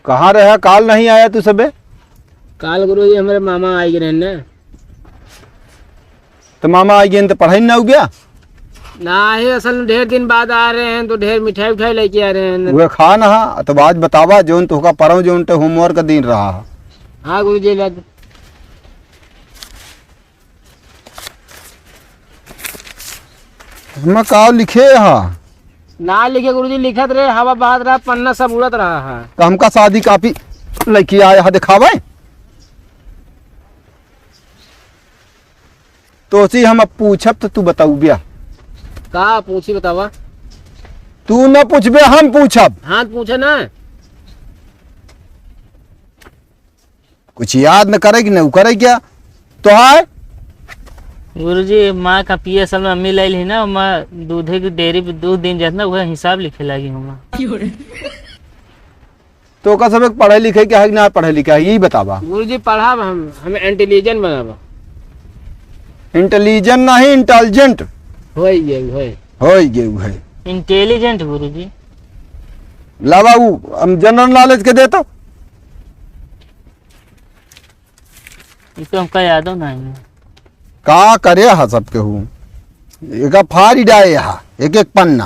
कहाँ रहा? काल नहीं आया तू सबे? काल गुरुजी हमारे मामा आई गए ना। तो मामा आई गए तो पढ़ाई ना हो गया ना है, असल में ढेर दिन बाद आ रहे हैं तो ढेर मिठाई उठाई लेके आ रहे हैं। वो खा ना। तो आज बतावा जोन तुहका पढ़ो जोन ते होमवर्क का दिन रहा। हाँ गुरुजी मैं का लिखे यहाँ ना लिखे गुरुजी, लिखत रहे, हवा बहात रहा, पन्ना सब उड़त रहा है। तो हमका शादी कापी लेके आया है दिखावे तो सी हम अब पूछब तो तू बताऊ बिया। का पूछी बतावा? तू न पूछबे हम पूछब। हाँ पूछे ना। कुछ याद न करेगी न करे क्या तो है? गुरुजी माँ का पिए असल में अम्मी लाई ना, माँ दूधे की डेयरी पे दूध दिन जाता वह हिसाब लिखे लगी हूँ। तो का सब पढ़े लिखे क्या है ना पढ़े लिखा है यही बतावा। गुरुजी पढ़ा हमें इंटेलिजेंट बनावा। इंटेलिजेंट नहीं इंटेलिजेंट हो है इंटेलिजेंट गुरुजी। लावा हम जनरल नॉलेज के देता ये तो हमका याद हो नहीं का करे हा सबके हूँ एक फाड़ी डाए हा एक एक पन्ना।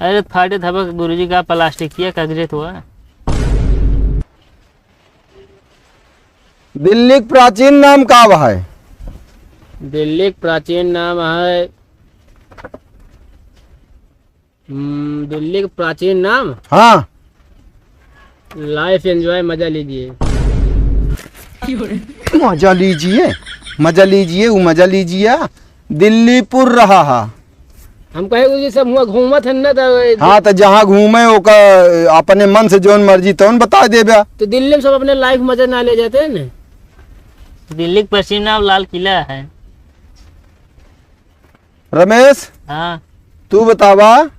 अरे फाटे धबक गुरुजी का प्लास्टिक किया कागज हुआ। दिल्ली का प्राचीन नाम का है? दिल्ली का प्राचीन नाम है दिल्ली का प्राचीन नाम। हाँ लाइफ एंजॉय, मजा लीजिए। मजा लीजिए वो मजा लीजिए। दिल्लीपुर रहा हा। हम कहे गुरुजी सब हुआ घूमत है ना तो। हाँ तो जहाँ घूमे ओका अपने मन से जोन मर्जी तो बता देबा। तो दिल्ली में सब अपने लाइफ मजा ना ले जाते हैं ना। दिल्ली का प्राचीन नाम लाल किला है। रमेश हाँ तू बतावा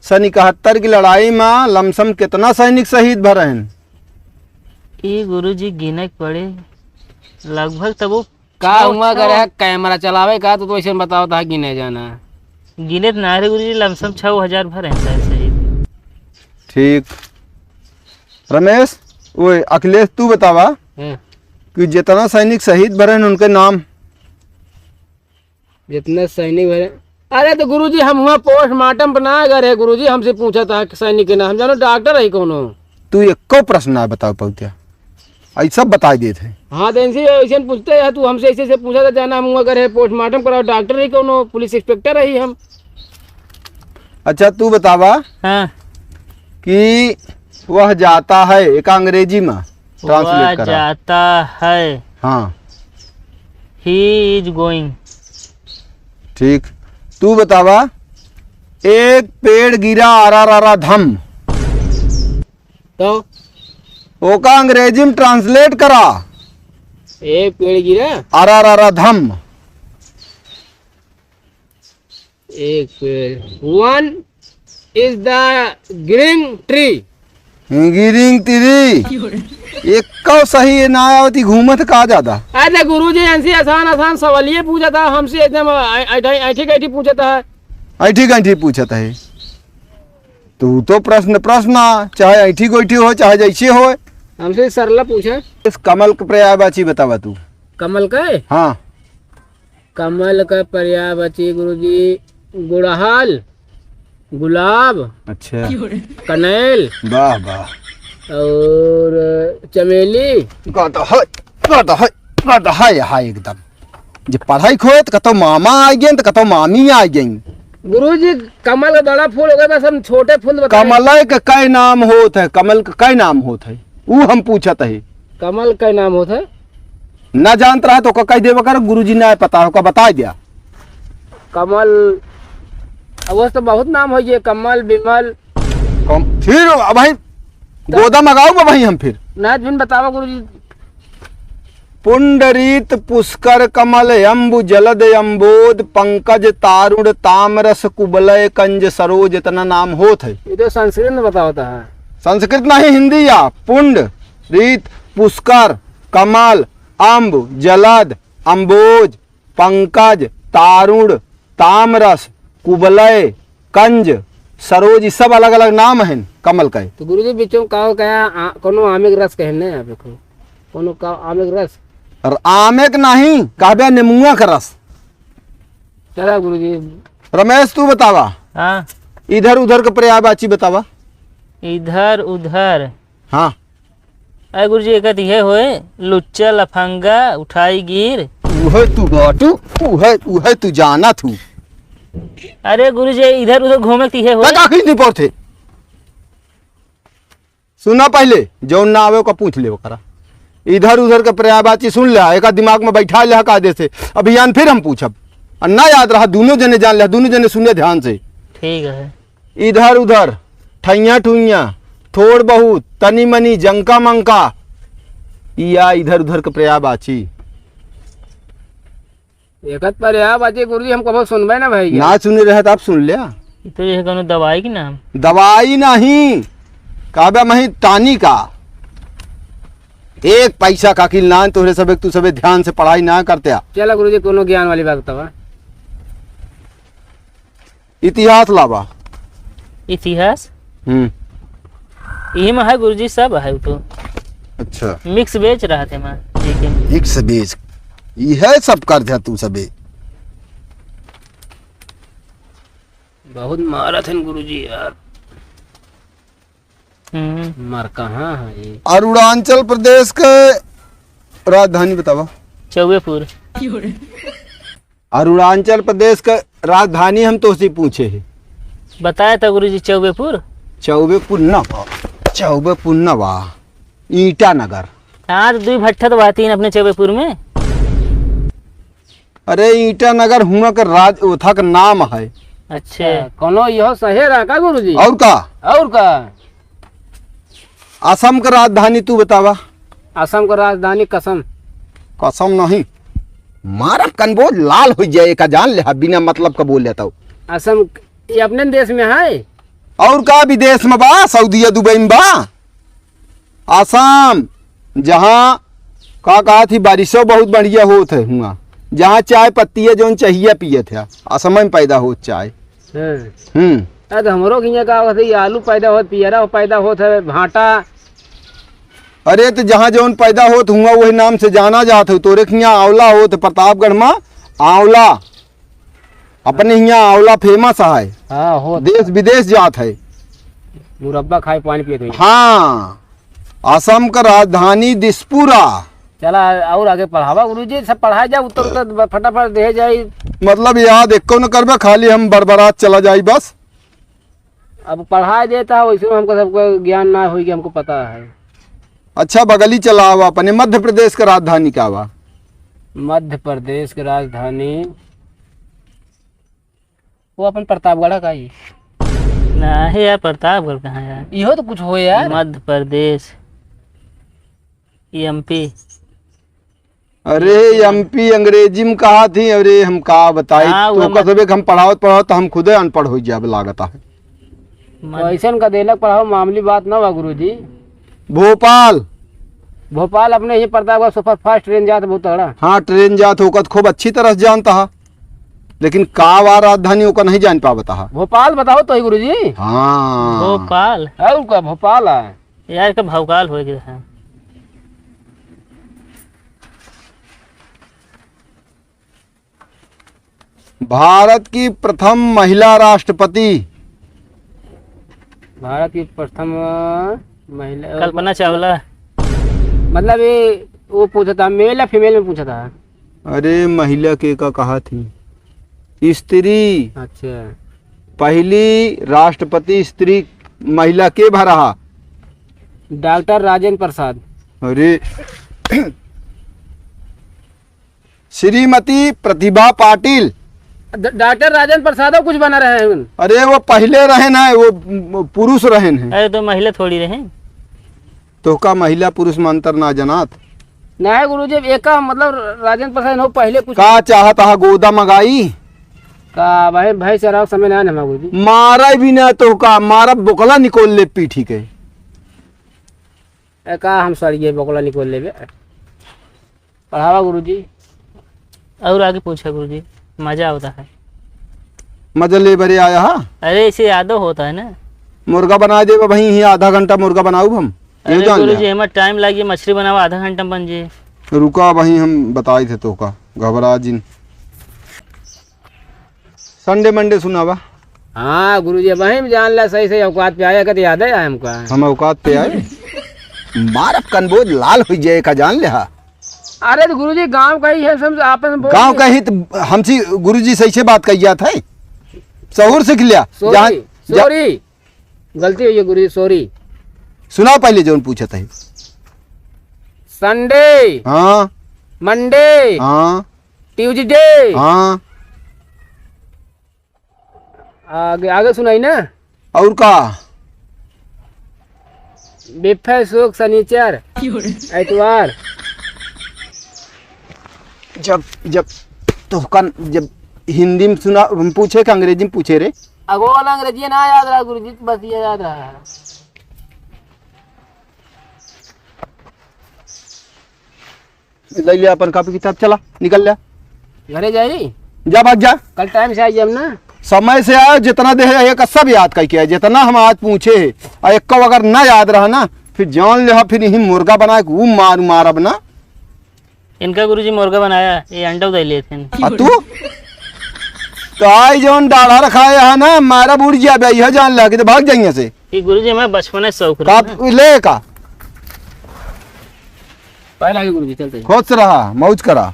सन 71 की लड़ाई में लमसम कितना सैनिक शहीद भरे हैं? ये गुरुजी गिने पड़े लगभग तब वो का हुआ कर है कैमरा चलावे का तो ऐसे बताओ था गिने जाना। गिने तो नारे गुरुजी लमसम 6000 भरे हैं शायद शहीद। ठीक रमेश वो अखिलेश तू बतावा कि जितना सैनिक शहीद भरे हैं उनके नाम। जितने सैनिक भरे, अरे तो गुरुजी हम हुआ पोस्टमार्टम बना गए गुरुजी, हमसे पूछा था कि सैनिक के नाम। हम जानो डॉक्टर है कौन हो। तू एको प्रश्न ना बताओ पौतिया ऐसा सब बता दिए थे। हाँ तो ऐसे पूछते हैं, तू हमसे ऐसे पूछा था जाना हम हुआ करे पोस्टमार्टम कराओ, डॉक्टर है कौन हो, पुलिस इंस्पेक्टर है हम। अच्छा तू बतावा हाँ कि वह जाता है एक अंग्रेजी में ट्रांसलेट करा। जाता है हाँ ही इज गोइंग। ठीक तू बतावा एक पेड़ गिरा आरा धम तो ओका अंग्रेजी में ट्रांसलेट करा। एक पेड़ गिरा आरा धम। एक पेड़, one is the green tree. गिरिंग तिरी एक कौ सही ना आवती घूमत का ज्यादा। अरे गुरुजी ऐसी आसान सवाल ये पूछा था हमसे, एकदम ऐठी पूछा था। ऐठी पूछत है तू तो प्रश्न चाहे ऐठी गोइठी हो चाहे जैसे हो हमसे सरला पूछा। इस कमल का पर्यायवाची बतावा तू। कमल का? हाँ कमल का पर्यायवाची गुरुजी गुड़हल, गुलाब, अच्छा कनेल, वाह वाह और चमेली। है एकदम जो पढ़ाई खोए तो कतो मामा आ गए तो कतो मामी आ गई। गुरुजी कमल का बड़ा फूल हो गया, बस हम छोटे फूल बता। कमल का कई नाम होत है? कमल का कई नाम होत है वो हम पूछत है। कमल का नाम होता है न जानत रहा तो कई देवा कर गुरुजी ने पता होगा बता दिया। कमल वो तो बहुत नाम हो ये, कमल, विमल। फिर भाई गोदा मंगाओ भाई हम फिर नाच बिन बतावा गुरुजी। पुंडरीत पुष्कर कमल अम्बु जलद अम्बोद पंकज तारुण तामरस कुबलय कंज सरोज इतना नाम होत है। ये तो संस्कृत में बता होता है। संस्कृत नहीं हिंदी या। पुंड रीत पुष्कर कमल अम्ब जलद अम्बोज पंकज तारुण तामरस कुबलय कंज सरोज, ये सब अलग अलग नाम हैं कमल का। तो गुरुजी बीचों का क्या कोनो आमिक रस कहने आप देखो, कोनो का आमिक रस और आमे के नहीं कहबे नेमुआ का रस। चला गुरुजी। रमेश तू बतावा, हाँ इधर उधर के पर्यायवाची बतावा। इधर उधर, हाँ अरे गुरुजी एक ये होए लुच्चा लफंगा उठाई गिर। उहे तू बाटू, उहे तू जाना थू। अरे गुरुजी इधर उधर घूमे ये होए। का नहीं पढ़ते सुना, पहले जौन ना आवे का पूछ ले करा। इधर उधर के पर्यायवाची सुन ले, एक दिमाग में बैठा ले का दे से अभियान फिर हम पूछब और ना याद रहा, दोनों जने जान ले, दोनों जने सुने ध्यान से। ठीक है। इधर उधर, ठैया ठुइया, थोड़ बहुत, तनी मनी, जंका मंका, या इधर उधर के पर्यायवाची। एक पर्यायवाची गुरुजी हम कभी सुनबे ना भाई। ना सुने रहे तो आप सुन लिया। तो ये कोनो दवाई की नाम? दवाई नहीं, काबे मही टानी का। एक पैसा का किल ना तोहरे सब, तू सब ध्यान से पढ़ाई ना करते आ। चला गुरुजी कोनो ज्ञान वाली बात बतावा। इतिहास लावा। इतिहास यही में है गुरुजी, सब है वो तो। अच्छा, मिक्स बेच रहा थे मैं, ठीक है। एक से बेच यह सब कर दिया तू सबे। बहुत मारा थे गुरुजी यार। मर कहाँ है ये? अरुणाचल प्रदेश के राजधानी बतावा। चौबेपुर। अरुणाचल प्रदेश का राजधानी हम तो से पूछे है। बताया था गुरुजी चौबेपुर। चौबेपुर न बा, चौबेपुर न बा, ईटानगर। हाँ तो दुई भट्ठा तो बाती है अपने चौबेपुर में। अरे ईटानगर हुआ का राज उथा का नाम है। अच्छा कोनो यहो शहर है का गुरुजी? और का? और का? असम का राजधानी तू बतावा। असम का राजधानी कसम। कसम नहीं, मारा कनबो लाल हो जाए का जान ले, बिना मतलब का बोल लेता हूँ। असम ये अपने देश में है। और का विदेश में बा, सऊदीया दुबई में बा। असम जहाँ का कहा थी बारिशों बहुत बढ़िया होत है, हुआ जहाँ चाय पत्ती है जो चाहिए पिए थे, असम में पैदा हो चाय। तो हमरो के का होता है, आलू पैदा होत, पियरा पैदा होत है, भाटा। अरे तो जहाँ जौन पैदा होत हुआ वही नाम से जाना जात हो। तोरे के यहाँ आंवला होत, प्रतापगढ़ में आंवला, अपने यहाँ आंवला फेमस है। हाँ हो, देश विदेश जात है। मुरब्बा खाए पानी पिए थे। हाँ, असम का राजधानी दिसपुरा। चला और आगे पढ़ावा गुरुजी, सब पढ़ाया जाए, उत्तर उत्तर फटाफट दे जाए। मतलब याद एको न करबे, खाली हम बरबरात चला जाई बस। अब पढ़ा देता वैसे हमको सबको ज्ञान ना होगी, हमको पता है। अच्छा बगली चलावा, अपने मध्य प्रदेश का राजधानी का बा। मध्य प्रदेश की राजधानी वो अपन प्रतापगढ़ का ही ना है यार, प्रतापगढ़ कहाँ है यार? इहो तो कुछ हो यार। मध्य प्रदेश, एमपी। अरे एमपी अंग्रेजी में कहा थी, अरे हम का बताई। हाँ, तो कसबे हम पढ़ावत तो हम खुदे अनपढ़ हो जाए लागत है। ऐसा का देलक पढ़ाओ, मामूली बात ना हुआ गुरुजी। भोपाल। भोपाल अपने ही प्रतापगढ़ सुपर फास्ट ट्रेन जाता बहुत तगड़ा। हाँ ट्रेन जात होकर खूब अच्छी तरह से जानता है, लेकिन का वार राजधानी होकर नहीं जान पाता है। भोपाल बताओ तो ही गुरुजी। हाँ भोपाल है उनका भोपाल है यार, का भौकाल हो गया है। भारत की प्रथम महिला राष्ट्रपति। भारत की प्रथम महिला कल्पना चावला। मतलब ये वो पूछा था, मेल या फीमेल में पूछा था? अरे महिला के का कहा थी, स्त्री। अच्छा, पहली राष्ट्रपति स्त्री महिला के भरा? डॉक्टर राजेंद्र प्रसाद। अरे श्रीमती प्रतिभा पाटिल। डॉक्टर राजेंद्र प्रसाद कुछ बना रहे हैं? अरे वो पहले रहे ना, वो पुरुष रहे हैं। अरे तो महिला थोड़ी रहे तो का महिला पुरुष में अंतर ना जनात? नहीं गुरुजी, एक का मतलब राजेंद्र प्रसाद हो पहले कुछ का चाहता है गोदा मंगाई का भाई भाई चराव समय ना ना गुरुजी। मारा भी ना तो का मारा बोकला निकोल ले पीठी के। का हम सर बोकला निकोल ले पढ़ावा गुरुजी। और आगे पूछा गुरुजी, मजा आता है। मजा ले बरे आया हा अरे इसे यादव होता है ना। मुर्गा बना दे वहीं ही आधा घंटा मुर्गा बनाऊ हम ये अरे जान गुरुजी लिया। हमें टाइम लगी, मछली बनावा आधा घंटा में बन जाए। रुका वहीं हम बताए थे तो का घबरा जिन संडे मंडे सुनावा। हाँ गुरुजी वही में जान ला सही सही औकात पे आया कद याद है हमका। हम औकात पे आए मारब कनबोज लाल हो जाए का जान ले हा। अरे तो गुरुजी गांव का ही है, सब आपस में बोल गांव रहे। का ही तो हमसे गुरुजी सही से बात कही जात है, सहूर सीख लिया। जहाँ सॉरी सॉरी गलती हुई है गुरुजी, सॉरी। सुनाओ पहले जो पूछा था। संडे, हाँ मंडे, हाँ ट्यूसडे, हाँ आगे आगे सुनाई ना। और का बिफे सुख शनिचर एतवार। जब जब तो कन जब हिंदी में सुना हम पूछे कि अंग्रेजी में पूछे रे। अगो वाला अंग्रेजी ना याद रहा गुरुजी, बस ये याद रहा। ले लिया अपन कॉपी किताब, चला निकल लिया। घरे जाई जा भाग जा, कल टाइम से आइए हम ना। समय से आया जितना दे है एक सब याद करके आए जितना हम आज पूछे है, और एक को अगर ना याद रहा ना फिर जान ले फिर यही मुर्गा बना के वो मारब ना। इनका गुरुजी मुर्गा बनाया, ये अंडा दे लिए थे। आ तू तो आई जौन डाढ़ा रखाया है ना मारा बुढ़ जा यह जान लगा तो भाग जाइए से ये गुरुजी हमें बचपन से शौक रहा ना। का ले का पहले आगे गुरुजी चलते हैं। खुश रहा मौज करा।